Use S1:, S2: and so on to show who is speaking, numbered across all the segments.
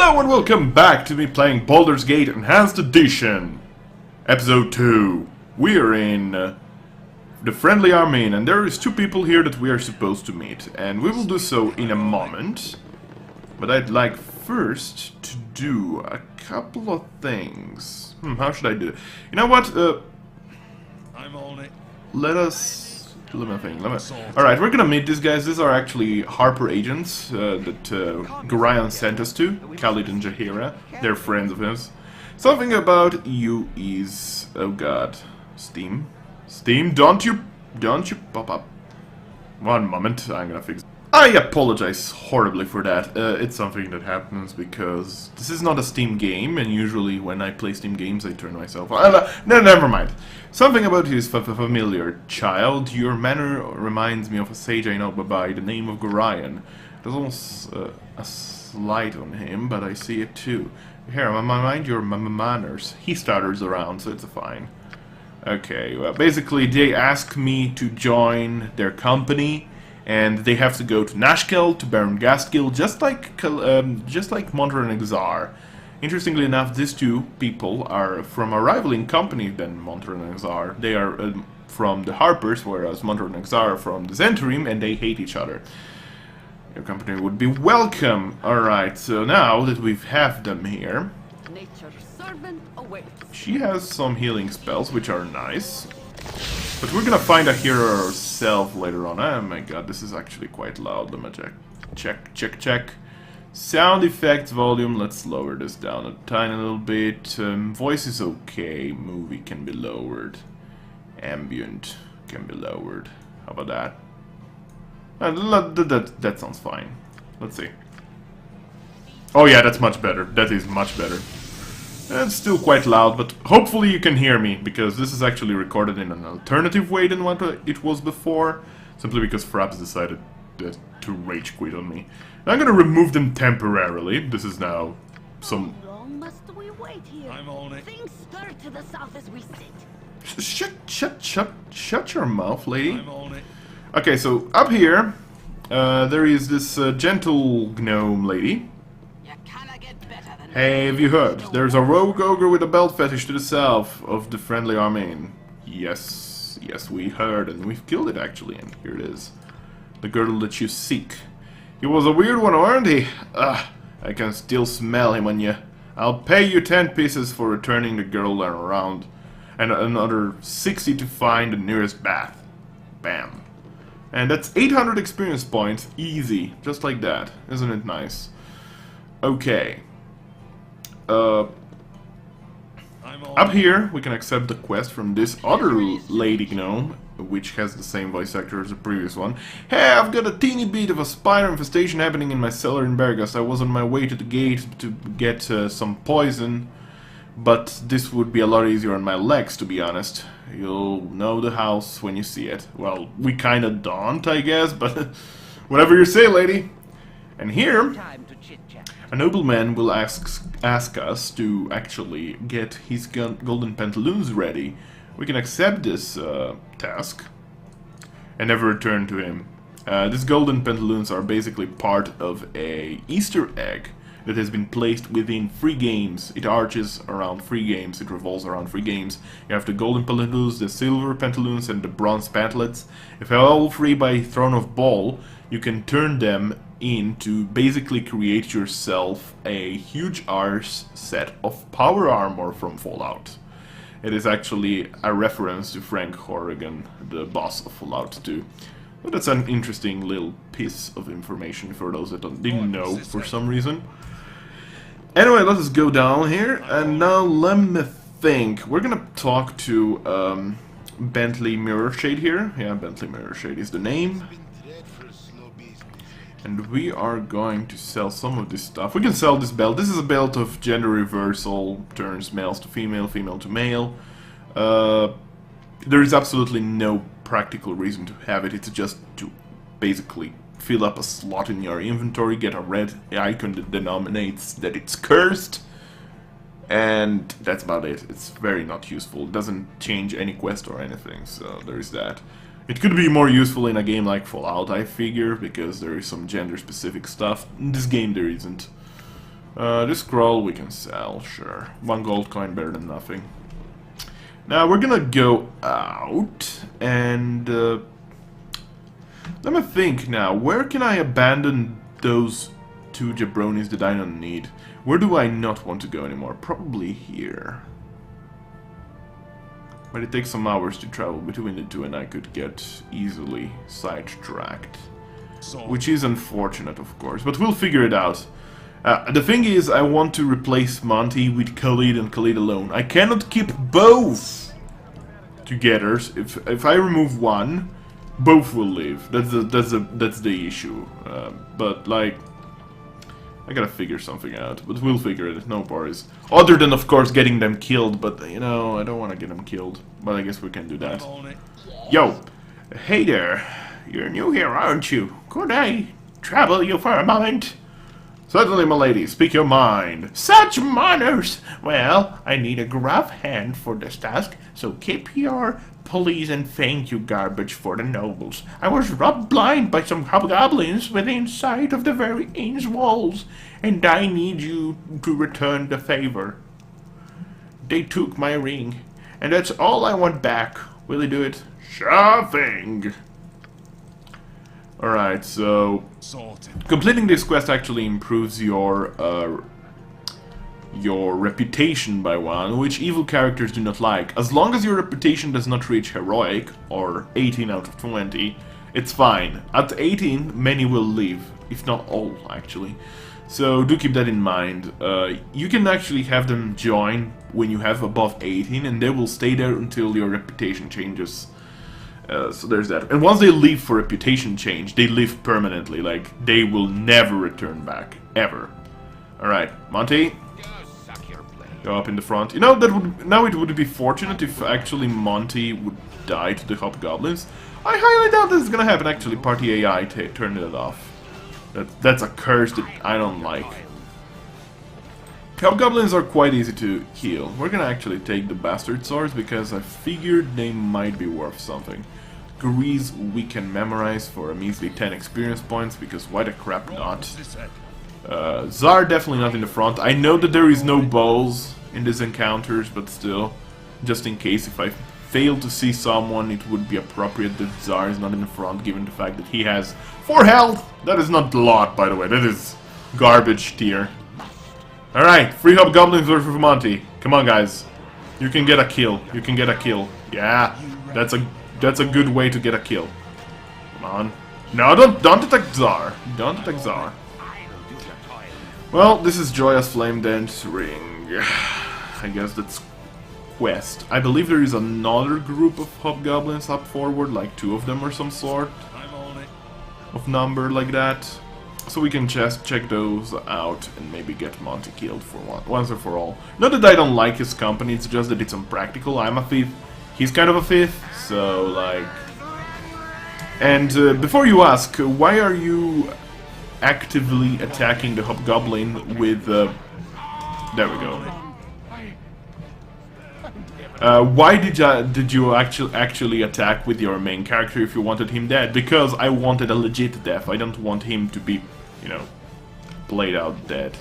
S1: Hello and welcome back to me playing Baldur's Gate Enhanced Edition, Episode 2. We're in the Friendly Armene, and there is two people here that we are supposed to meet, and we will do so in a moment. But I'd like first to do a couple of things. How should I do it? You know what?
S2: I'm on it.
S1: Alright, we're gonna meet these guys. These are actually Harper agents that Gorion sent us to, Khalid and Jaheira. They're friends of his. Something about you is... oh god. Steam? Steam, don't you pop up. One moment, I'm gonna fix it. I apologize horribly for that. It's something that happens because this is not a Steam game, and usually when I play Steam games I turn myself off. No, never mind. Something about you is familiar, child. Your manner reminds me of a sage I know by the name of Gorion. There's almost a slight on him, but I see it too. Here, mind your manners. He stutters around, so it's fine. Okay, well, basically they ask me to join their company, and they have to go to Nashkel, to Baron Gaskill, just like Monter and Exar. Interestingly enough, these two people are from a rivaling company than Monter and Exar. They are from the Harpers, whereas Monter and Exar are from the Zentrim, and they hate each other. Your company would be welcome. Alright, so now that we have them here,
S3: Nature's servant awaits.
S1: she has some healing spells, which are nice. But we're gonna find a hero ourselves later on. Oh my god, this is actually quite loud. Let me check. Sound effects volume, let's lower this down a tiny little bit. Voice is okay. Movie can be lowered. Ambient can be lowered. How about that? That sounds fine. Let's see. Oh yeah, that's much better. That is much better. It's still quite loud, but hopefully you can hear me, because this is actually recorded in an alternative way than what it was before, simply because Fraps decided to rage quit on me. I'm gonna remove them temporarily. This is now some...
S3: How long must we wait here?
S2: I'm on it.
S3: Things stir to the south as we sit.
S1: Shut your mouth, lady.
S2: I'm on it.
S1: Okay, so up here, there is this gentle gnome lady. Hey, have you heard? There's a rogue ogre with a belt fetish to the south of the Friendly Armene. Yes, we heard, and we've killed it actually, and here it is. The girdle that you seek. He was a weird one, weren't he? I can still smell him on you. I'll pay you 10 pieces for returning the girdle around, and another 60 to find the nearest bath. Bam. And that's 800 experience points, easy, just like that. Isn't it nice? Okay. Up here, we can accept the quest from this other lady gnome, which has the same voice actor as the previous one. Hey, I've got a teeny bit of a spider infestation happening in my cellar in Bergas. I was on my way to the gate to get some poison, but this would be a lot easier on my legs, to be honest. You'll know the house when you see it. Well, we kinda don't, I guess, but whatever you say, lady. And here... a nobleman will ask us to actually get his golden pantaloons ready. We can accept this task and never return to him. These golden pantaloons are basically part of a Easter egg that has been placed within free games. It arches around free games, it revolves around free games. You have the golden pantaloons, the silver pantaloons, and the bronze pantlets. If all free by Throne of Ball, you can turn them in to basically create yourself a huge arse set of power armor from Fallout. It is actually a reference to Frank Horrigan, the boss of Fallout 2. But that's an interesting little piece of information for those that didn't know for some reason. Anyway, let us go down here, and now let me think. We're gonna talk to Bentley Mirrorshade here. Yeah, Bentley Mirrorshade is the name. And we are going to sell some of this stuff. We can sell this belt. This is a belt of gender reversal, turns males to female, female to male. There is absolutely no practical reason to have it. It's just to basically fill up a slot in your inventory, get a red icon that denominates that it's cursed, and that's about it. It's very not useful. It doesn't change any quest or anything, so there is that. It could be more useful in a game like Fallout, I figure, because there is some gender-specific stuff. In this game there isn't. This scroll we can sell, sure. 1 gold coin better than nothing. Now we're gonna go out and let me think now. Where can I abandon those 2 jabronis that I don't need? Where do I not want to go anymore? Probably here. But it takes some hours to travel between the 2 and I could get easily sidetracked. Which is unfortunate, of course, but we'll figure it out. The thing is, I want to replace Monty with Khalid and Khalid alone. I cannot keep both together. If I remove one, both will leave. That's the issue. But like, I gotta figure something out. But we'll figure it. No worries. Other than, of course, getting them killed. But you know, I don't want to get them killed. But I guess we can do that. Yo, hey there. You're new here, aren't you? Could I trouble you for a moment? Certainly, milady, speak your mind. Such manners! Well, I need a gruff hand for this task, so keep your please and thank you garbage for the nobles. I was robbed blind by some hobgoblins within sight of the very inn's walls, and I need you to return the favor. They took my ring, and that's all I want back. Will you do it? Sure thing. Alright, so completing this quest actually improves your reputation by 1, which evil characters do not like. As long as your reputation does not reach heroic, or 18 out of 20, it's fine. At 18, many will leave, if not all, actually. So do keep that in mind. You can actually have them join when you have above 18, and they will stay there until your reputation changes. So there's that. And once they leave for reputation change, they leave permanently. Like, they will never return back. Ever. Alright, Monty. Go up in the front. You know, that would now it would be fortunate if actually Monty would die to the hobgoblins. I highly doubt this is gonna happen, actually. Party AI turned it off. That's a curse that I don't like. Hobgoblins are quite easy to kill. We're gonna actually take the bastard swords because I figured they might be worth something. Grease we can memorize for a measly 10 experience points because why the crap not? Tsar definitely not in the front. I know that there is no balls in these encounters, but still, just in case if I fail to see someone, it would be appropriate that Tsar is not in the front given the fact that he has 4 health. That is not a lot, by the way. That is garbage tier. Alright, 3 hobgoblins worth of Monty. Come on, guys. You can get a kill. You can get a kill. Yeah, that's a good way to get a kill. Come on. No, don't attack Tsar. Don't attack Tsar. Well, this is Joya's Flame Dance Ring. I guess that's quest. I believe there is another group of hobgoblins up forward, like 2 of them or some sort of number like that. So we can just check those out and maybe get Monty killed for once and for all. Not that I don't like his company, it's just that it's impractical. I'm a thief, he's kind of a thief, so like... And before you ask, why are you actively attacking the hobgoblin with... there we go. Why did you actually attack with your main character if you wanted him dead? Because I wanted a legit death. I don't want him to be, you know, played out dead.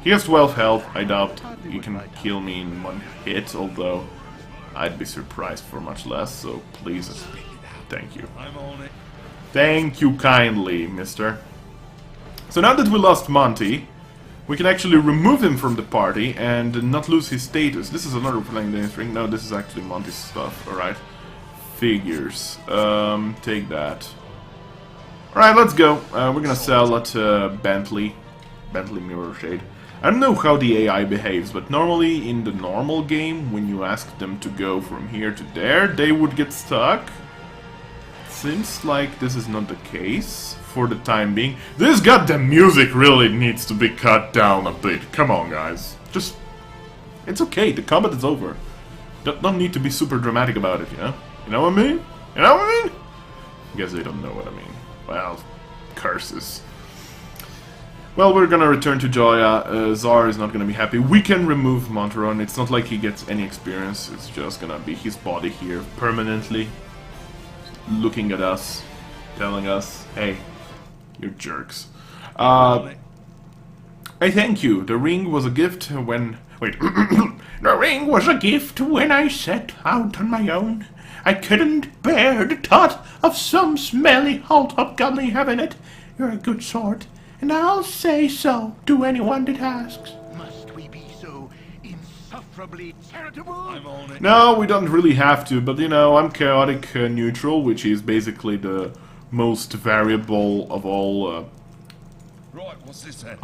S1: He has 12 health. I doubt he can kill me in 1 hit, although I'd be surprised for much less, so please, thank you. Thank you kindly, mister. So now that we lost Monty, we can actually remove him from the party and not lose his status. This is another Flame Dance Ring. No, this is actually Monty's stuff. Alright. Figures. Take that. Alright, let's go. We're gonna sell at Bentley Mirror Shade. I don't know how the AI behaves, but normally in the normal game, when you ask them to go from here to there, they would get stuck. Seems like this is not the case. For the time being. This goddamn music really needs to be cut down a bit. Come on, guys. Just... It's okay, the combat is over. Don't need to be super dramatic about it, you know? You know what I mean? You know what I mean? I guess they don't know what I mean. Well, curses. Well, we're gonna return to Joya. Tsar is not gonna be happy. We can remove Monteron. It's not like he gets any experience. It's just gonna be his body here permanently. Looking at us. Telling us, hey, you're jerks. I thank you. The ring was a gift when... Wait. The ring was a gift when I set out on my own. I couldn't bear the thought of some smelly hobgoblin having it. You're a good sort, and I'll say so to anyone that asks.
S4: Must we be so insufferably charitable?
S2: I'm on it.
S1: No, we don't really have to, but you know, I'm chaotic neutral, which is basically the most variable of all
S2: Right, what's this then?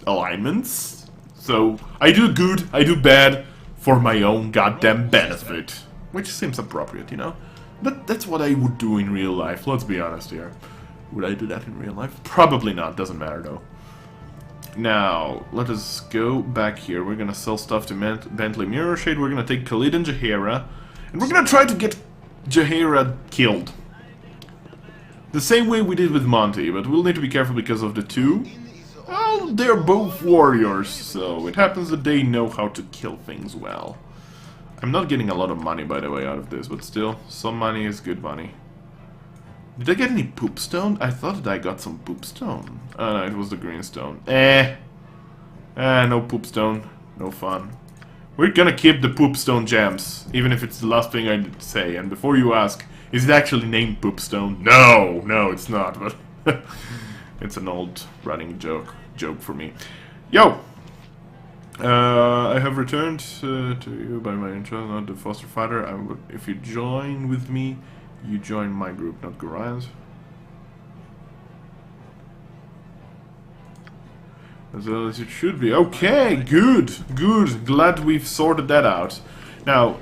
S1: alignments. So I do good, I do bad for my own goddamn benefit, which seems appropriate, you know. But that's what I would do in real life. Let's be honest here. Would I do that in real life? Probably not. Doesn't matter though. Now, let us go back here. We're gonna sell stuff to Bentley Mirror Shade. We're gonna take Khalid and Jaheira. And we're gonna try to get Jaheira killed. The same way we did with Monty, but we'll need to be careful because of the two. Well, they're both warriors, so it happens that they know how to kill things well. I'm not getting a lot of money, by the way, out of this, but still, some money is good money. Did I get any poop stone? I thought that I got some poop stone. No, it was the green stone. No poop stone. No fun. We're gonna keep the poop stone gems, even if it's the last thing I say. And before you ask, is it actually named poop stone? No, it's not, but it's an old running joke for me. Yo! I have returned to you by my intro, not the foster father. If you join with me, you join my group, not Gorian's. As well as it should be. Okay, good. Glad we've sorted that out. Now,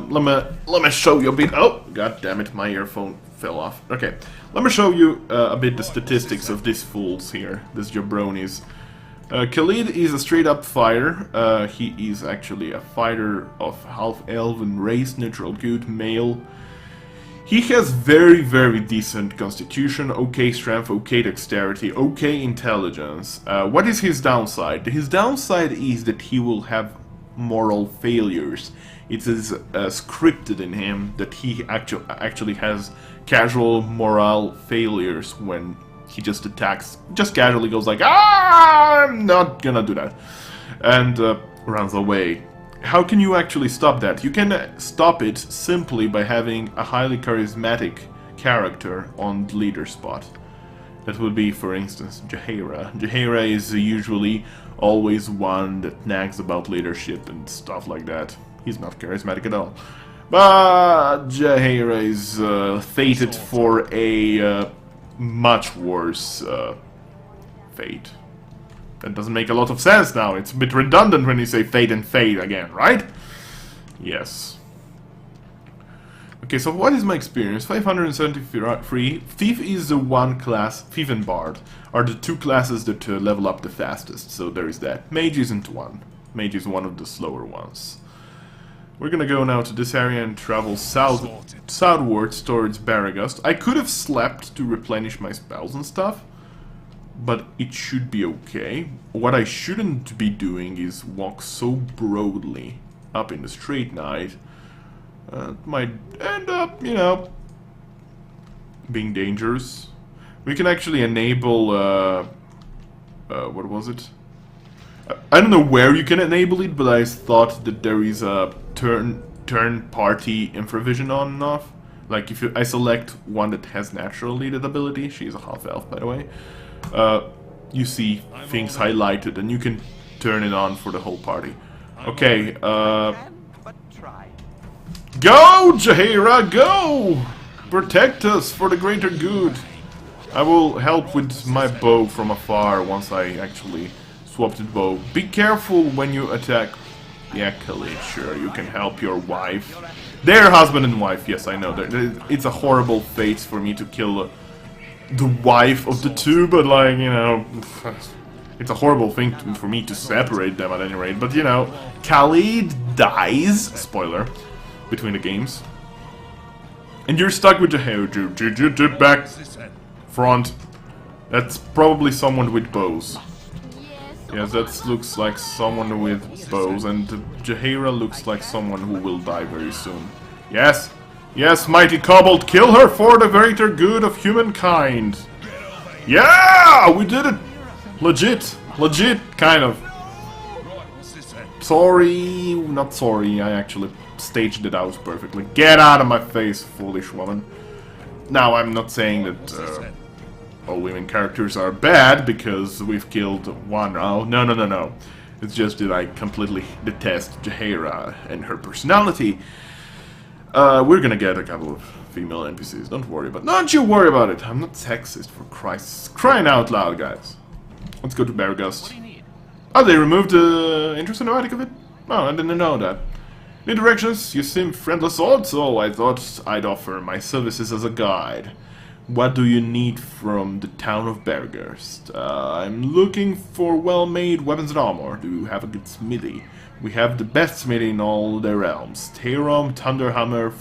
S1: let me show you a bit. Oh, god damn it, my earphone fell off. Okay, let me show you a bit the statistics of these fools here, these jabronis. Khalid is a straight-up fighter. He is actually a fighter of half-elven race, neutral good, male. He has very, very decent constitution, okay strength, okay dexterity, okay intelligence. What is his downside? His downside is that he will have moral failures. It is scripted in him that he actually has casual moral failures when he just attacks, just casually goes like, "Ah, I'm not gonna do that," and runs away. How can you actually stop that? You can stop it simply by having a highly charismatic character on the leader spot. That would be, for instance, Jaheira. Jaheira is usually always one that nags about leadership and stuff like that. He's not charismatic at all. But Jaheira is fated for a much worse fate. That doesn't make a lot of sense now. It's a bit redundant when you say fate and fate again, right? Yes. Okay, so what is my experience? 573. Thief is the one class. Thief and Bard are the two classes that level up the fastest, so there is that. Mage isn't one. Mage is one of the slower ones. We're gonna go now to this area and travel southwards towards Baragust. I could have slept to replenish my spells and stuff, but it should be okay. What I shouldn't be doing is walk so broadly up in the straight night. Might end up, you know, being dangerous. We can actually enable, what was it? I don't know where you can enable it, but I thought that there is a turn party infravision on and off. Like if I select one that has natural leaded ability, she's a half elf by the way, you see things highlighted and you can turn it on for the whole party. Okay, go Jaheira, go! Protect us for the greater good. I will help with my bow from afar once I actually swap the bow. Be careful when you attack. Yeah, Khalid, sure, you can help your wife. Their husband and wife, yes, I know. It's a horrible fate for me to kill the wife of the two, but like, you know, it's a horrible thing for me to separate them at any rate. But, you know, Khalid dies, spoiler, between the games. And you're stuck with the back, front. That's probably someone with bows. Yes, that looks like someone with bows, and Jaheira looks like someone who will die very soon. Yes! Yes, mighty kobold, kill her for the greater good of humankind! Yeah! We did it! Legit! Legit, kind of.
S2: Right, what's this then?
S1: Sorry, not sorry, I actually staged it out perfectly. Get out of my face, foolish woman. Now, I'm not saying
S2: What's this
S1: that
S2: then?
S1: all women characters are bad because we've killed one. Oh, no. It's just that I completely detest Jaheira and her personality. We're gonna get a couple of female NPCs, don't worry about it. Don't you worry about it! I'm not sexist, for Christ's crying out loud, guys. Let's go to Baragust. Oh, they removed the interest cinematic of it? Oh, I didn't know that. Need directions? You seem friendless also. I thought I'd offer my services as a guide. What do you need from the town of Baragust? I'm looking for well-made weapons and armor. Do you have a good smithy? We have the best smithy in all the realms. Terom Thunderhammer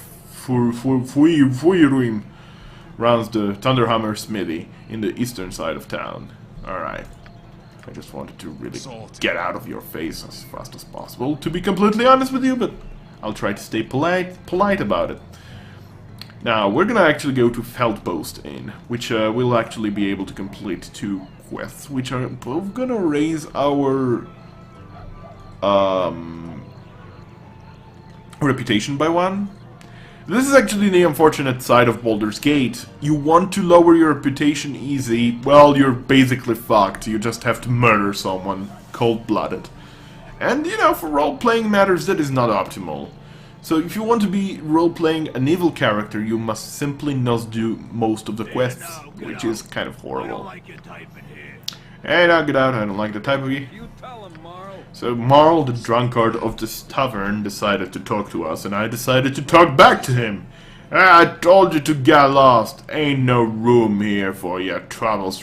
S1: Fuiruim runs the Thunderhammer smithy in the eastern side of town. Alright. I just wanted to really get out of your face as fast as possible, to be completely honest with you, but I'll try to stay polite about it. Now, we're gonna actually go to Feldpost Inn, which we'll actually be able to complete 2 quests, which are both gonna raise our reputation by 1. This is actually the unfortunate side of Baldur's Gate. You want to lower your reputation easy, well, you're basically fucked. You just have to murder someone, cold-blooded. And, you know, for role-playing matters, that is not optimal. So if you want to be role-playing an evil character, you must simply not do most of the quests, which is kind of horrible. Hey, now get out, I don't like the type of you. So Marl, the drunkard of this tavern, decided to talk to us, and I decided to talk back to him. I told you to get lost. Ain't no room here for you trouble-making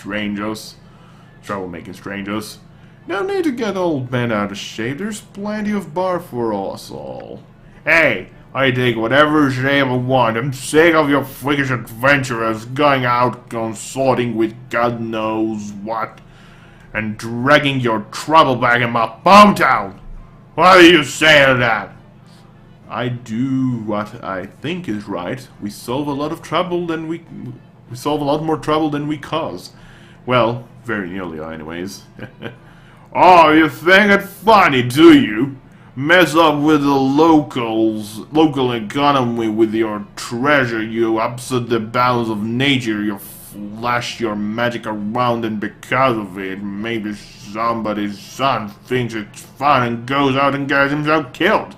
S1: strangers. No need to get old man out of shape. There's plenty of bar for us all. Hey, I take whatever shape I want. I'm sick of your freakish adventurers going out consorting with God knows what, and dragging your trouble back in my hometown. What do you say to that? I do what I think is right. We solve a lot of trouble than we solve a lot more trouble than we cause. Well, very nearly, anyways. Oh, you think it funny, do you? Mess up with the local economy with your treasure, you upset the balance of nature, you flash your magic around, and because of it, maybe somebody's son thinks it's fun and goes out and gets himself killed.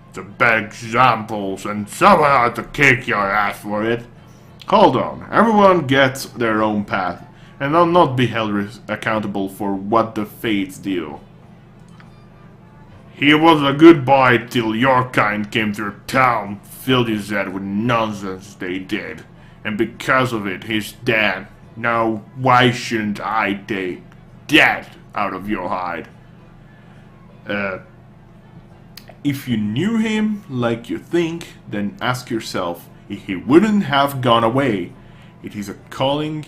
S1: It's a bad example, and someone ought to kick your ass for it. Hold on, everyone gets their own path, and I'll not be held accountable for what the fates do. He was a good boy till your kind came through town, filled his head with nonsense, they did. And because of it, he's dead. Now, why shouldn't I take that out of your hide? If you knew him like you think, then ask yourself if he wouldn't have gone away. It is a calling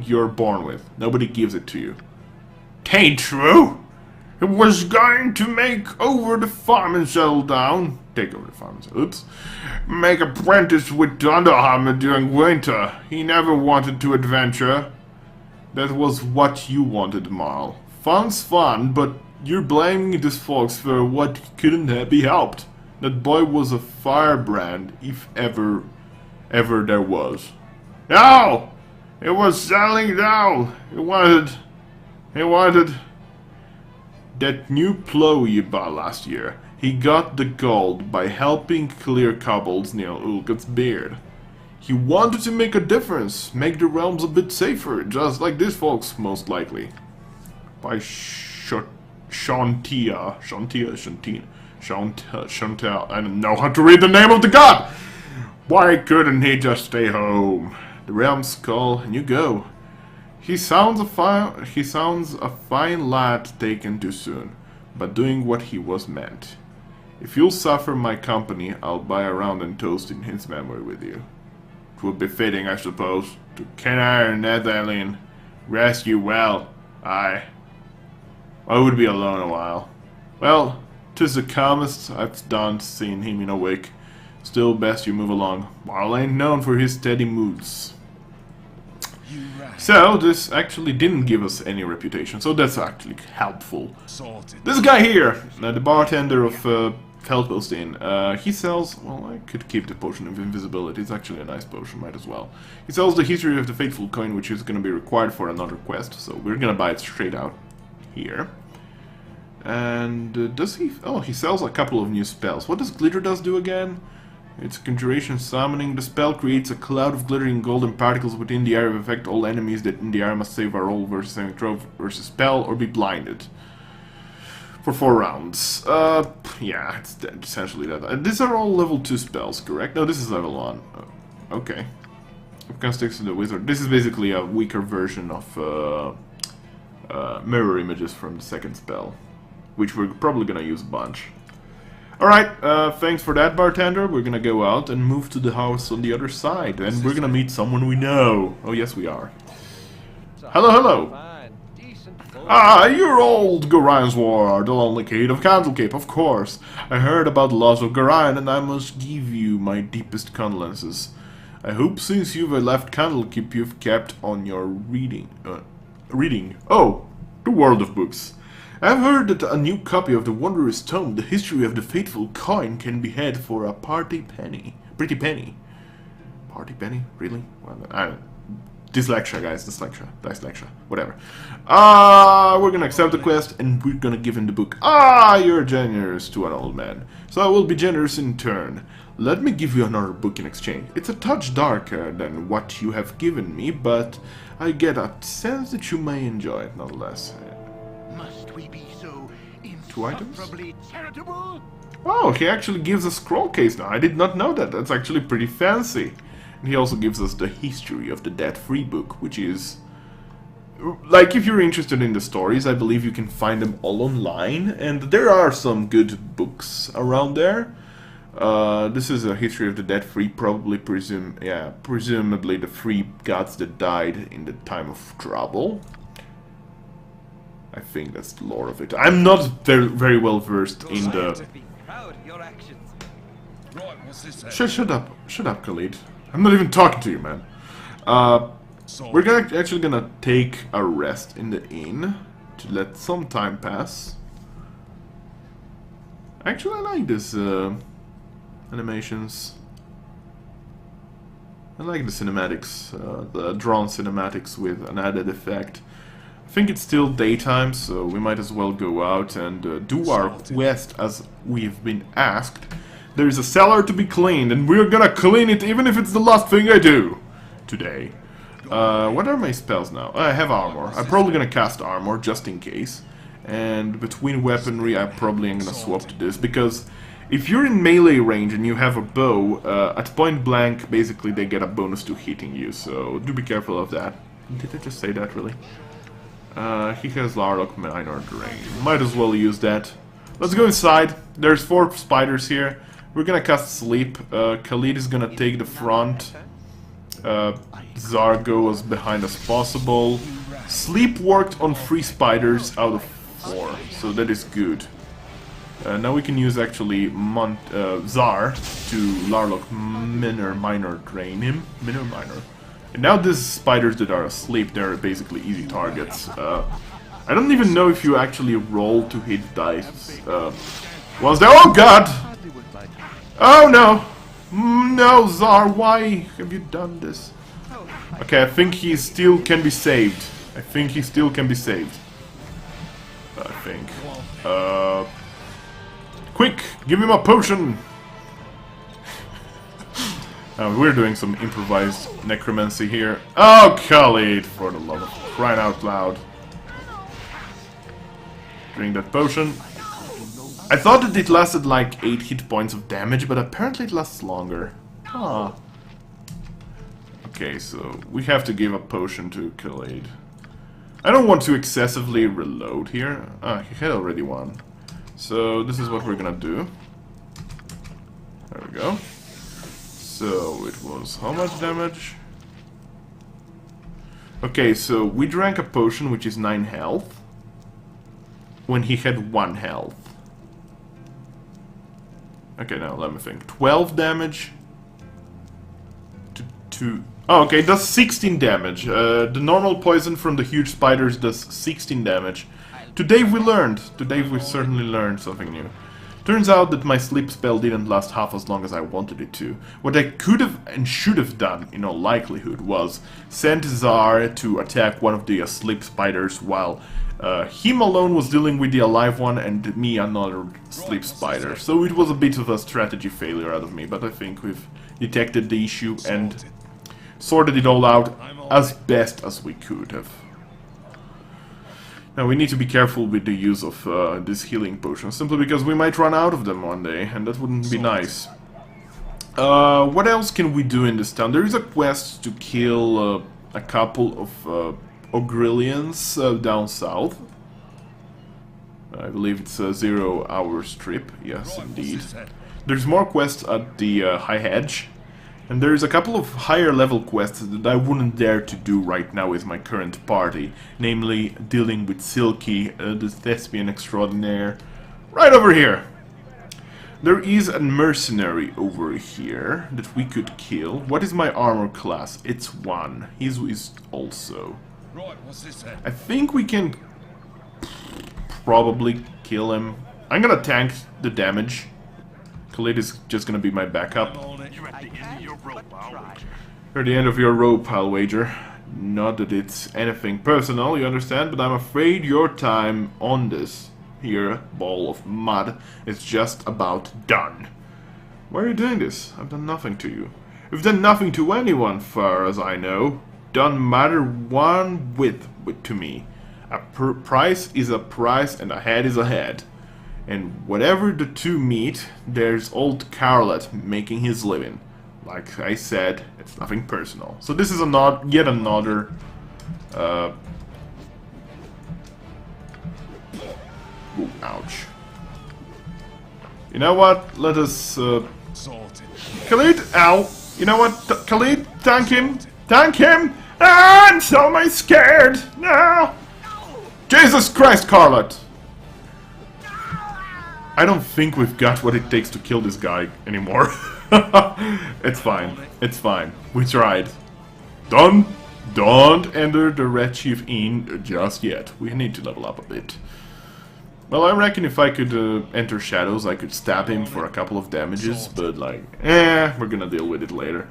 S1: you're born with. Nobody gives it to you. Tain't true! It was going to make over the farm and settle down. Take over the farm and settle. Oops. Make apprentice with Thunderhammer during winter. He never wanted to adventure. That was what you wanted, Marl. Fun's fun, but you're blaming these folks for what couldn't be helped. That boy was a firebrand, if ever there was. No! It was settling down. He wanted that new plow you bought last year. He got the gold by helping clear cobbles near Ulga's beard. He wanted to make a difference, make the realms a bit safer, just like these folks, most likely. By Shantia, I don't know how to read the name of the god! Why couldn't he just stay home? The realms call, and you go. He sounds a fine lad taken too soon, but doing what he was meant. If you'll suffer my company, I'll buy a round and toast in his memory with you. It would be fitting, I suppose, to Kenai and Netherlin. Rest you well. I would be alone a while. Well, 'tis the calmest I've done seeing him in a week. Still best you move along. Marl ain't known for his steady moods.
S2: You rat.
S1: So, this actually didn't give us any reputation, so that's actually helpful.
S2: Sorted.
S1: This guy here, the bartender of Feldwelstein, he sells... Well, I could keep the potion of invisibility, it's actually a nice potion, might as well. He sells the history of the fateful coin, which is going to be required for another quest, so we're going to buy it straight out here. And does he... Oh, he sells a couple of new spells. What does Glitter Dust do again? It's conjuration summoning. The spell creates a cloud of glittering golden particles within the area of effect. All enemies that in the area must save a roll versus saving throw versus spell or be blinded. For 4 rounds. Yeah, it's essentially that. These are all level 2 spells, correct? No, this is level 1. Okay. Sticks to the wizard. This is basically a weaker version of mirror images from the second spell, which we're probably gonna use a bunch. Alright, thanks for that, bartender. We're gonna go out and move to the house on the other side, and we're gonna meet someone we know. Oh, yes, we are. Hello, hello. Ah, you're old Gorianswar, the lonely kid of Candlekeep, of course. I heard about the loss of Gorian, and I must give you my deepest condolences. I hope since you've left Candlekeep, you've kept on your reading. Oh, the world of books. I've heard that a new copy of the wondrous tome, The History of the Fateful Coin, can be had for a pretty penny. Party penny? Really? Well, dyslexia, guys. Dyslexia. Whatever. We're gonna accept the quest, and we're gonna give him the book. You're generous to an old man. So I will be generous in turn. Let me give you another book in exchange. It's a touch darker than what you have given me, but I get a sense that you may enjoy it nonetheless.
S4: Must we be so
S1: 2 items?
S4: insufferably charitable?
S1: Oh, he actually gives a scroll case now. I did not know that. That's actually pretty fancy. And he also gives us the History of the Debt-Free book, which is... Like, if you're interested in the stories, I believe you can find them all online. And there are some good books around there. This is a History of the Debt-Free, presumably the 3 gods that died in the time of trouble. I think that's the lore of it. I'm not very well versed in the...
S2: Right, what's this then?
S1: Shut up, Khalid. I'm not even talking to you, man. We're actually gonna take a rest in the inn to let some time pass. Actually, I like this animations. I like the cinematics, the drawn cinematics with an added effect. I think it's still daytime, so we might as well go out and do our quest as we've been asked. There is a cellar to be cleaned, and we're gonna clean it even if it's the last thing I do today. What are my spells now? I have armor. I'm probably gonna cast armor just in case. And between weaponry, I probably am gonna swap to this, because if you're in melee range and you have a bow, at point blank, basically they get a bonus to hitting you, so do be careful of that. Did I just say that, really? He has Larlock Minor Drain. Might as well use that. Let's go inside. There's 4 spiders here. We're gonna cast Sleep. Khalid is gonna take the front. Zar goes behind as possible. Sleep worked on 3 spiders out of 4, so that is good. Now we can use actually Zar to Larlock Minor Drain him. Minor. And now these spiders that are asleep, they're basically easy targets. I don't even know if you actually roll to hit dice. Was there? Oh god! Oh no! No, Zar, why have you done this? Okay, I think he still can be saved. I think. Quick! Give him a potion! We're doing some improvised necromancy here. Oh, Khalid, for the love of crying out loud. Drink that potion. I thought that it lasted like 8 hit points of damage, but apparently it lasts longer. Huh. Okay, so we have to give a potion to Khalid. I don't want to excessively reload here. He had already one. So this is what we're gonna do. There we go. So it was how much damage? Okay, so we drank a potion which is 9 health when he had 1 health. Okay, now let me think. 12 damage to Oh, okay, it does 16 damage. The normal poison from the huge spiders does 16 damage. Today we learned. Today we certainly learned something new. Turns out that my sleep spell didn't last half as long as I wanted it to. What I could have and should have done, in all likelihood, was send Czar to attack one of the asleep spiders while him alone was dealing with the alive one and me another sleep spider. So it was a bit of a strategy failure out of me, but I think we've detected the issue and sorted it all out as best as we could have. Now we need to be careful with the use of this healing potion, simply because we might run out of them one day, and that wouldn't be nice. What else can we do in this town? There is a quest to kill a couple of Ogrillians down south. I believe it's a 0 hours trip, yes indeed. There's more quests at the High Hedge. And there's a couple of higher level quests that I wouldn't dare to do right now with my current party. Namely, dealing with Silky, the thespian extraordinaire, right over here. There is a mercenary over here that we could kill. What is my armor class? It's 1. His is also.
S2: Right, what's this then?
S1: I think we can probably kill him. I'm gonna tank the damage. Khalid is just gonna be my backup.
S4: You're at the end of your rope, I'll wager.
S1: You're at the end of your rope, I'll wager. Not that it's anything personal, you understand, but I'm afraid your time on this here ball of mud is just about done. Why are you doing this? I've done nothing to you. You've done nothing to anyone, far as I know. Don't matter one whit to me. A price is a price and a head is a head. And whatever the two meet, there's old Carlet making his living. Like I said, it's nothing personal. So this is yet another... Ooh, ouch. You know what? Let us...
S2: Sorted.
S1: Khalid, ow! You know what? Khalid, tank him! Tank him! Ah, I'm so much scared! No! Jesus Christ, Carlet! I don't think we've got what it takes to kill this guy anymore. It's fine. It's fine. We tried. Don't enter the Red Chief Inn just yet. We need to level up a bit. Well, I reckon if I could enter Shadows, I could stab him for a couple of damages, but like, we're gonna deal with it later.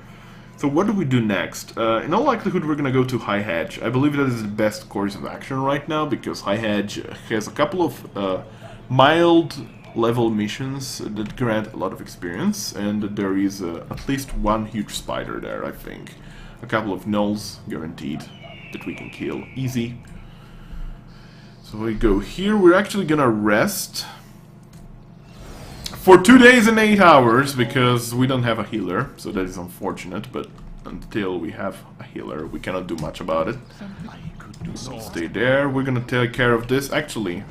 S1: So what do we do next? In all likelihood, we're gonna go to High Hedge. I believe that is the best course of action right now, because High Hedge has a couple of mild level missions that grant a lot of experience, and there is at least one huge spider there, I think. A couple of gnolls, guaranteed, that we can kill easy. So we go here, we're actually gonna rest for 2 days and 8 hours, because we don't have a healer, so that is unfortunate, but until we have a healer, we cannot do much about it. So stay there, we're gonna take care of this. Actually,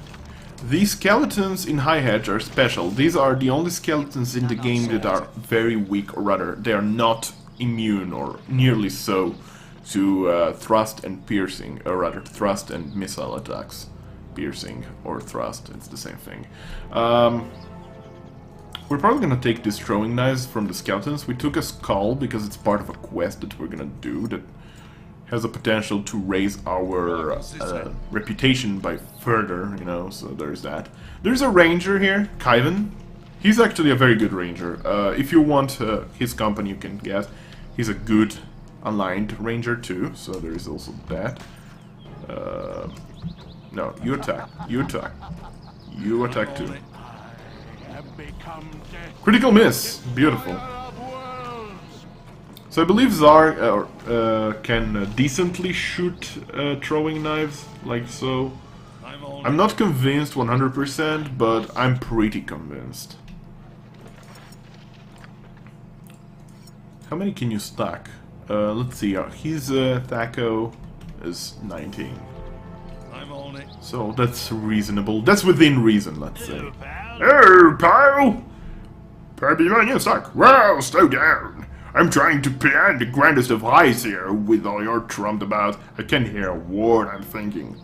S1: these skeletons in High Hedge are special. These are the only skeletons in the game that are very weak, or rather, they are not immune, or nearly so, to thrust and piercing, or rather, thrust and missile attacks. Piercing or thrust, it's the same thing. We're probably gonna take these throwing knives from the skeletons. We took a skull because it's part of a quest that we're gonna do that has a potential to raise our reputation by further, you know, so there's that. There's a ranger here, Kaiven. He's actually a very good ranger. If you want his company, you can get. He's a good aligned ranger too, so there is also that. No, you attack. You attack. You attack too. Critical miss! Beautiful. So I believe Czar can decently shoot throwing knives, like so. I'm not convinced 100%, but I'm pretty convinced. How many can you stack? Let's see, his Thaco is 19. So that's reasonable. That's within reason, let's say. Hey, pal! Perhaps on your sack. Well, slow down. I'm trying to plan the grandest of heists here with all your trumped about. I can't hear a word I'm thinking.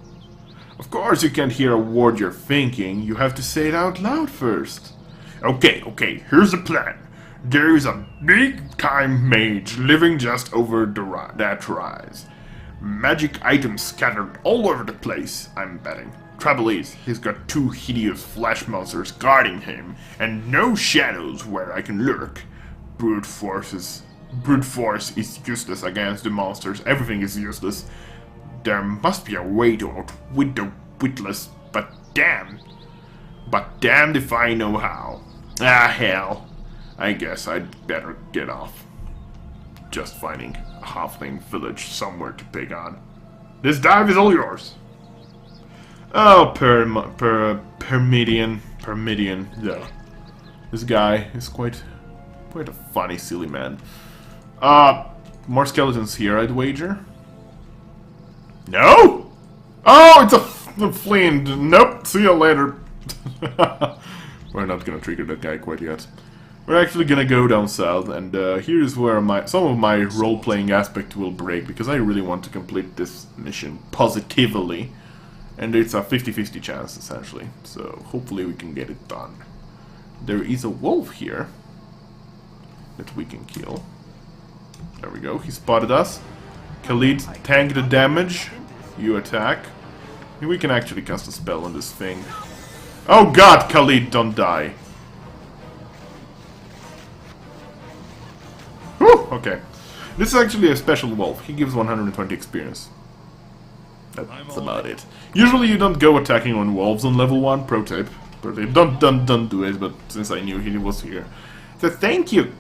S1: Of course you can't hear a word you're thinking. You have to say it out loud first. Okay, here's the plan. There is a big-time mage living just over that rise. Magic items scattered all over the place, I'm betting. Trouble is, he's got 2 hideous flesh monsters guarding him, and no shadows where I can lurk. Brute force is useless against the monsters. Everything is useless. There must be a way to outwit the witless, but damned if I know how. Ah, hell. I guess I'd better get off. Just finding a halfling village somewhere to pick on. This dive is all yours. Oh, Permidian, yeah. This guy is quite a funny, silly man. More skeletons here, I'd wager. No? Oh, it's a flint. Nope, see you later. We're not gonna trigger that guy quite yet. We're actually gonna go down south, and here's where some of my role-playing aspect will break, because I really want to complete this mission positively. And it's a 50-50 chance, essentially. So, hopefully we can get it done. There is a wolf here that we can kill. There we go, he spotted us. Khalid, tank the damage. You attack. We can actually cast a spell on this thing. Oh god, Khalid, don't die. Whew, okay. This is actually a special wolf. He gives 120 experience. That's about it. Usually you don't go attacking on wolves on level 1. Pro tip. Don't do it, but since I knew he was here. So thank you.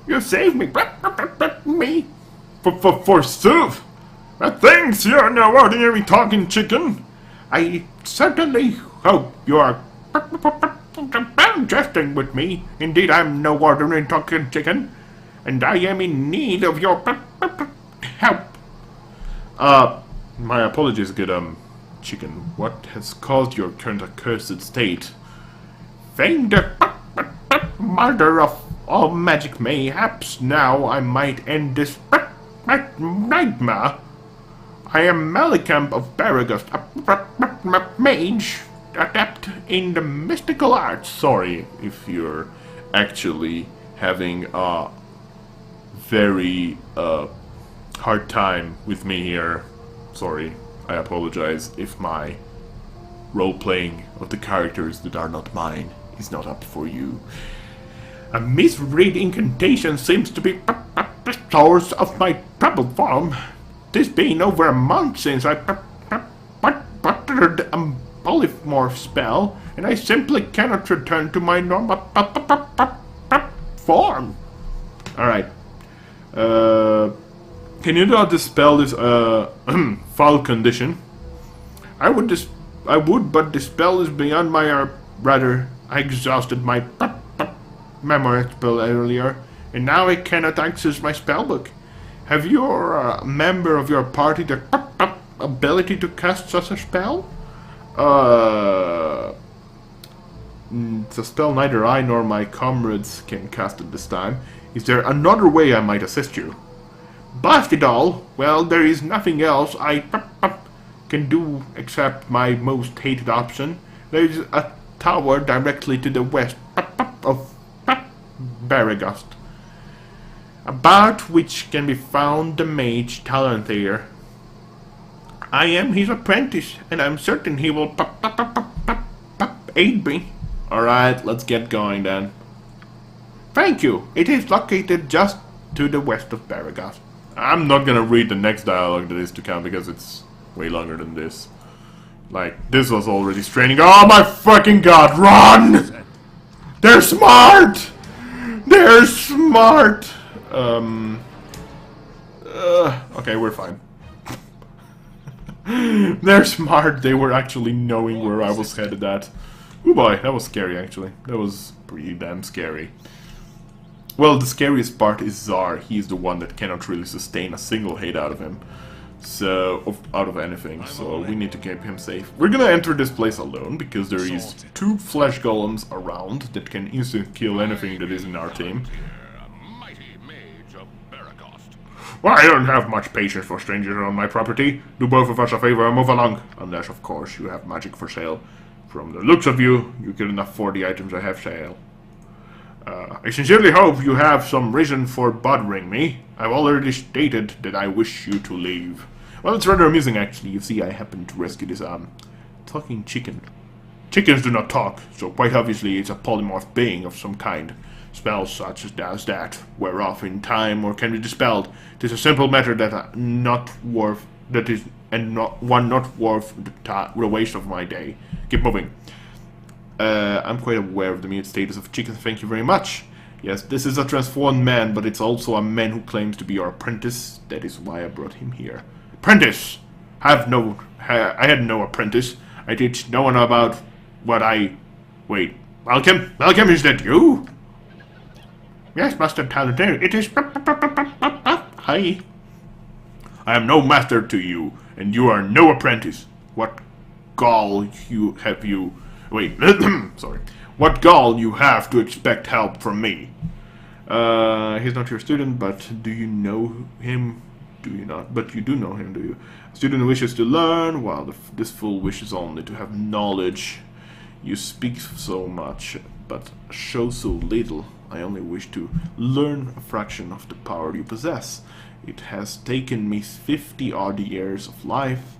S1: You saved me. Me. Forsooth. Thanks, you're no ordinary talking chicken. I certainly hope you are jesting with me. Indeed, I'm no ordinary talking chicken. And I am in need of your help. My apologies, good, chicken. What has caused your current accursed state? Famed murder of all magic mayhaps, now I might end this nightmare. I am Malicamp of Baragust, a mage, adept in the mystical arts. Sorry if you're actually having a very, hard time with me here. Sorry, I apologize if my role-playing of the characters that are not mine is not up for you. A misread incantation seems to be the source of my troubled form. This being over a month since I buttered a polymorph spell, and I simply cannot return to my normal form. Alright. Can you not dispel this foul condition? I would, but the spell is beyond my rather I exhausted my memory spell earlier, and now I cannot access my spellbook. Have you or a member of your party the ability to cast such a spell? It's a spell neither I nor my comrades can cast at this time. Is there another way I might assist you? Blast it all! Well, there is nothing else I can do except my most hated option. There is a tower directly to the west of Baragust, about which can be found the mage Talanthir. I am his apprentice, and I'm certain he will aid me. Alright, let's get going then. Thank you. It is located just to the west of Baragust. I'm not gonna read the next dialogue that is to come because it's way longer than this. Like, this was already straining. Oh my fucking god, run! They're smart! They're smart! Okay, we're fine. They're smart. They were actually knowing where I was headed at. Oh boy, that was scary actually. That was pretty damn scary. Well, the scariest part is Czar. He's the one that cannot really sustain a single hit out of him. So, out of anything. So, we need to keep him safe. We're gonna enter this place alone, because there is 2 flesh golems around that can instantly kill anything that is in our team. Well, I don't have much patience for strangers on my property. Do both of us a favor and move along. Unless, of course, you have magic for sale. From the looks of you, you couldn't afford the items I have sale. I sincerely hope you have some reason for bothering me. I've already stated that I wish you to leave. Well, it's rather amusing, actually. You see, I happened to rescue this, talking chicken. Chickens do not talk, so quite obviously it's a polymorph being of some kind. Spells such as that wear off in time or can be dispelled. It is a simple matter that not worth the waste of my day. Keep moving. I'm quite aware of the mute status of chickens, thank you very much. Yes, this is a transformed man, but it's also a man who claims to be your apprentice. That is why I brought him here. Apprentice! I had no apprentice. I teach no one about what I... Wait, Malcolm? Malcolm, is that you? Yes, Master Talentator, it is... Hi. I am no master to you, and you are no apprentice. What gall have you... Wait, sorry. What gall you have to expect help from me? He's not your student, but do you know him? Do you not? But you do know him, do you? A student wishes to learn, while this fool wishes only to have knowledge. You speak so much, but show so little. I only wish to learn a fraction of the power you possess. It has taken me 50-odd years of life.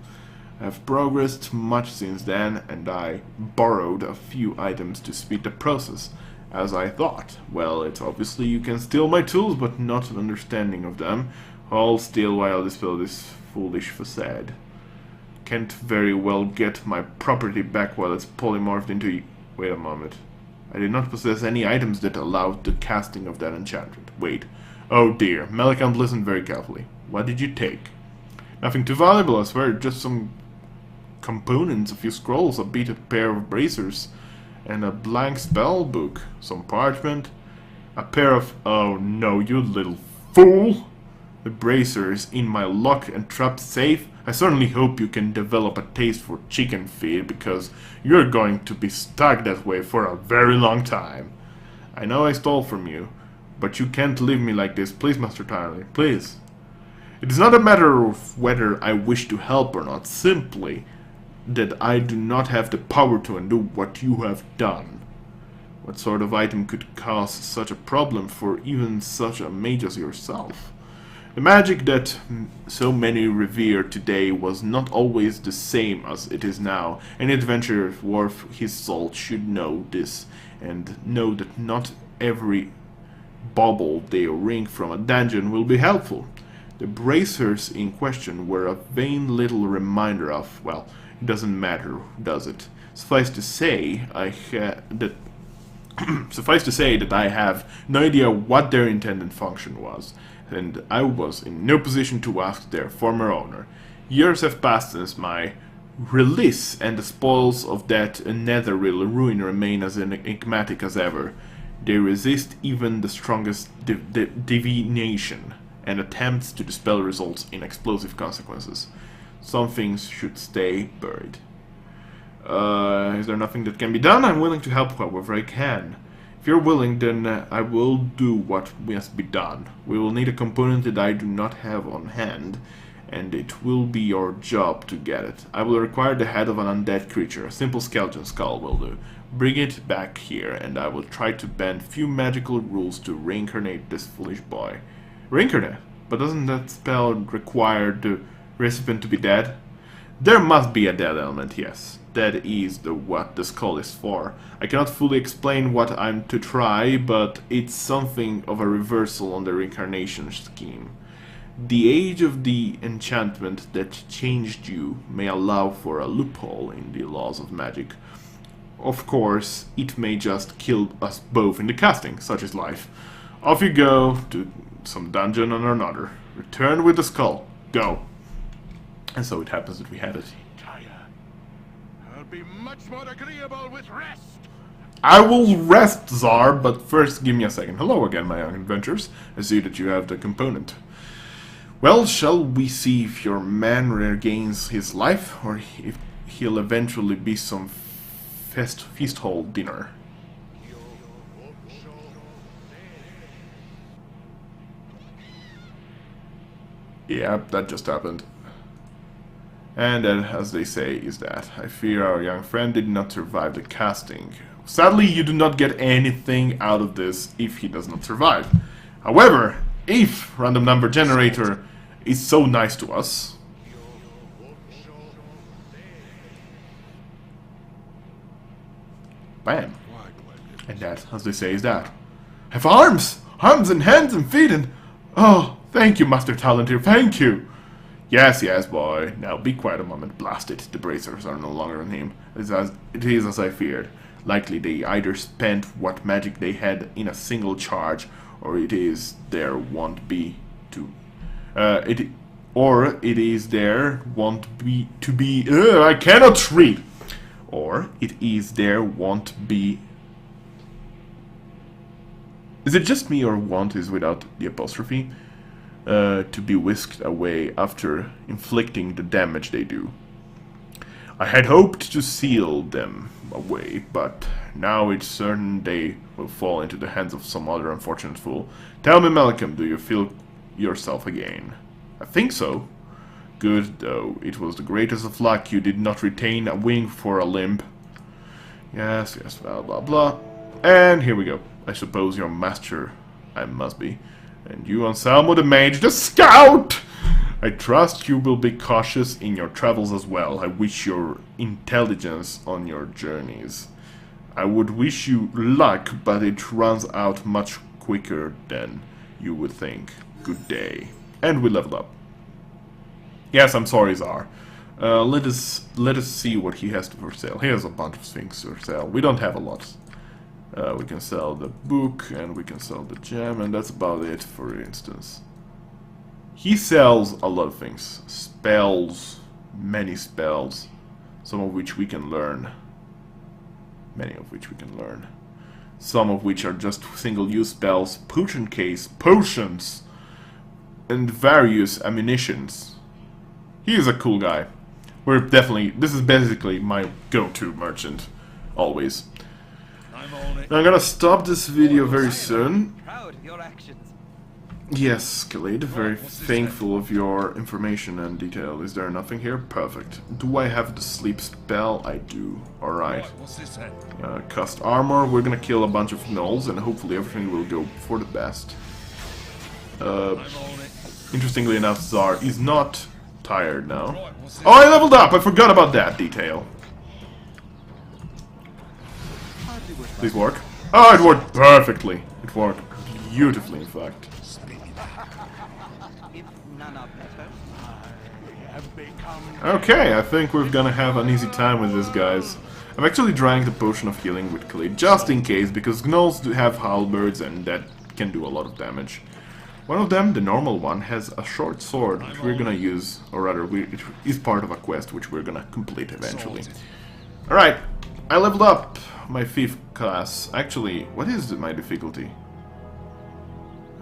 S1: I have progressed much since then, and I borrowed a few items to speed the process. As I thought, well, it's obviously you can steal my tools, but not an understanding of them. All still while dispel this foolish facade. Can't very well get my property back while it's polymorphed into... Wait a moment. I did not possess any items that allowed the casting of that enchantment. Wait. Oh dear. Malcolm, listen very carefully. What did you take? Nothing too valuable, I swear. Just some components, a few scrolls, a beaded pair of bracers, and a blank spell book. Some parchment. A pair of... Oh no, you little fool! The bracers in my lock and trap safe. I certainly hope you can develop a taste for chicken feed, because you're going to be stuck that way for a very long time. I know I stole from you, but you can't leave me like this. Please, Master Tyler, please. It is not a matter of whether I wish to help or not, simply that I do not have the power to undo what you have done. What sort of item could cause such a problem for even such a mage as yourself? The magic that so many revere today was not always the same as it is now. Any adventurer worth his salt should know this, and know that not every bauble they wring from a dungeon will be helpful. The bracers in question were a vain little reminder of, well, it doesn't matter, does it? Suffice to say that I have no idea what their intended function was, and I was in no position to ask their former owner. Years have passed since my release, and the spoils of that netherreal ruin remain as enigmatic as ever. They resist even the strongest divination, and attempts to dispel results in explosive consequences. Some things should stay buried. Is there nothing that can be done? I'm willing to help however I can. If you're willing, then I will do what must be done. We will need a component that I do not have on hand, and it will be your job to get it. I will require the head of an undead creature. A simple skeleton skull will do. Bring it back here, and I will try to bend few magical rules to reincarnate this foolish boy. Reincarnate? But doesn't that spell require the recipient to be dead? There must be a dead element, yes. That is what the skull is for. I cannot fully explain what I'm to try, but it's something of a reversal on the reincarnation scheme. The age of the enchantment that changed you may allow for a loophole in the laws of magic. Of course, it may just kill us both in the casting, such is life. Off you go to some dungeon or another. Return with the skull. Go. And so it happens that we had it.
S4: I'll be much more agreeable with rest.
S1: I will rest, Czar, but first give me a second. Hello again, my young adventurers. I see that you have the component. Well, shall we see if your man regains his life, or if he'll eventually be some feast hall dinner? Yeah, that just happened. And that, as they say, is that. I fear our young friend did not survive the casting. Sadly, you do not get anything out of this if he does not survive. However, if random number generator is so nice to us... Bam. And that, as they say, is that. Have arms! Arms and hands and feet and... Oh, thank you, Master Talenteer, thank you! Yes, yes, boy. Now be quiet a moment. Blast it. The bracers are no longer on him. It is as I feared. Likely they either spent what magic they had in a single charge, or it is there won't be to... it is there won't be to be... I cannot read! Or it is there won't be... Is it just me or want is without the apostrophe? To be whisked away after inflicting the damage they do. I had hoped to seal them away, but now it's certain they will fall into the hands of some other unfortunate fool. Tell me, Malcolm, do you feel yourself again? I think so. Good, though. It was the greatest of luck you did not retain a wing for a limb. Yes, yes, blah, blah, blah. And here we go. I suppose your master I must be. And you, Anselmo the mage, the scout! I trust you will be cautious in your travels as well. I wish your intelligence on your journeys. I would wish you luck, but it runs out much quicker than you would think. Good day. And we leveled up. Yes, I'm sorry, Czar. Let us see what he has for sale. He has a bunch of things for sale. We don't have a lot. We can sell the book, and we can sell the gem, and that's about it, for instance. He sells a lot of things. Spells, many spells, some of which we can learn. Many of which we can learn. Some of which are just single-use spells, potion case, potions, and various ammunitions. He is a cool guy. This is basically my go-to merchant, always. Now I'm gonna stop this video very soon.
S5: Proud of your actions.
S1: Yes, Khalid, very thankful of your information and detail. Is there nothing here? Perfect. Do I have the sleep spell? I do. Alright.
S2: What's this then?
S1: Cast armor. We're gonna kill a bunch of gnolls and hopefully everything will go for the best. Interestingly enough, Czar is not tired now. Oh, I leveled up! I forgot about that detail. Please work. Oh, it worked perfectly. It worked beautifully, in fact.
S5: If none are better,
S1: Okay, I think we're gonna have an easy time with this, guys. I'm actually drying the potion of healing with Khalid, just in case, because gnolls do have halberds and that can do a lot of damage. One of them, the normal one, has a short sword, which we're gonna use, or rather, it is part of a quest, which we're gonna complete eventually. Alright, I leveled up my 5th class. Actually, what is my difficulty?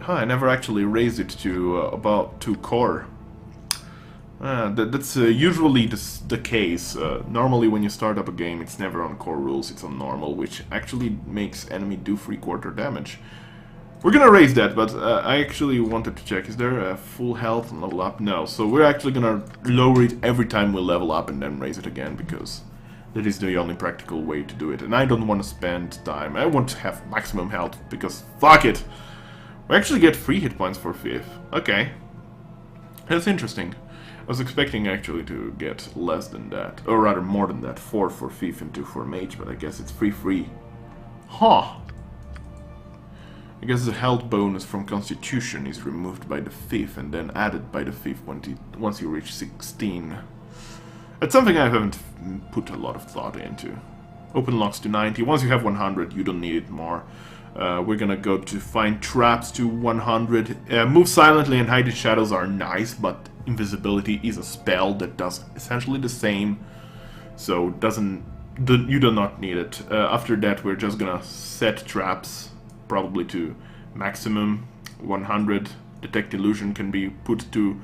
S1: Huh, I never actually raised it to core. That's usually the case. Normally when you start up a game, it's never on core rules, it's on normal, which actually makes enemy do 3/4 damage. We're gonna raise that, but I actually wanted to check, is there a full health and level up? No, so we're actually gonna lower it every time we level up and then raise it again, because that is the only practical way to do it. And I don't want to spend time. I want to have maximum health, because fuck it! We actually get 3 hit points for 5th. Okay. That's interesting. I was expecting actually to get less than that. Or rather more than that. 4 for 5th and 2 for mage, but I guess it's 3/3. Huh! I guess the health bonus from constitution is removed by the 5th and then added by the 5th once you reach 16. That's something I haven't put a lot of thought into. Open locks to 90. Once you have 100, you don't need it more. We're gonna go to find traps to 100. Move silently and hide in shadows are nice, but invisibility is a spell that does essentially the same. So you do not need it. After that, we're just gonna set traps, probably to maximum 100. Detect illusion can be put to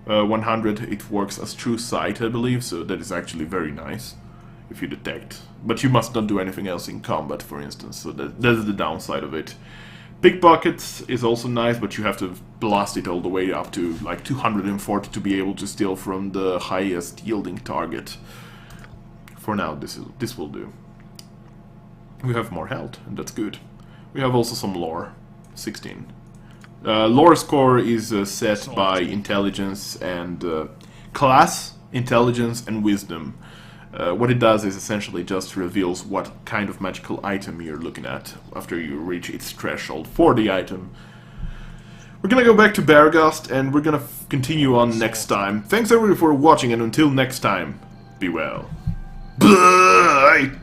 S1: 100. It works as true sight, I believe, so that is actually very nice if you detect. But you must not do anything else in combat, for instance, so that's the downside of it. Pickpockets is also nice, but you have to blast it all the way up to like 240 to be able to steal from the highest yielding target. For now, this will do. We have more health, and that's good. We have also some lore, 16. Lore score is set by intelligence and class, intelligence, and wisdom. What it does is essentially just reveals what kind of magical item you're looking at after you reach its threshold for the item. We're gonna go back to Baragast, and we're gonna continue on next time. Thanks everybody for watching, and until next time, be well. Bye!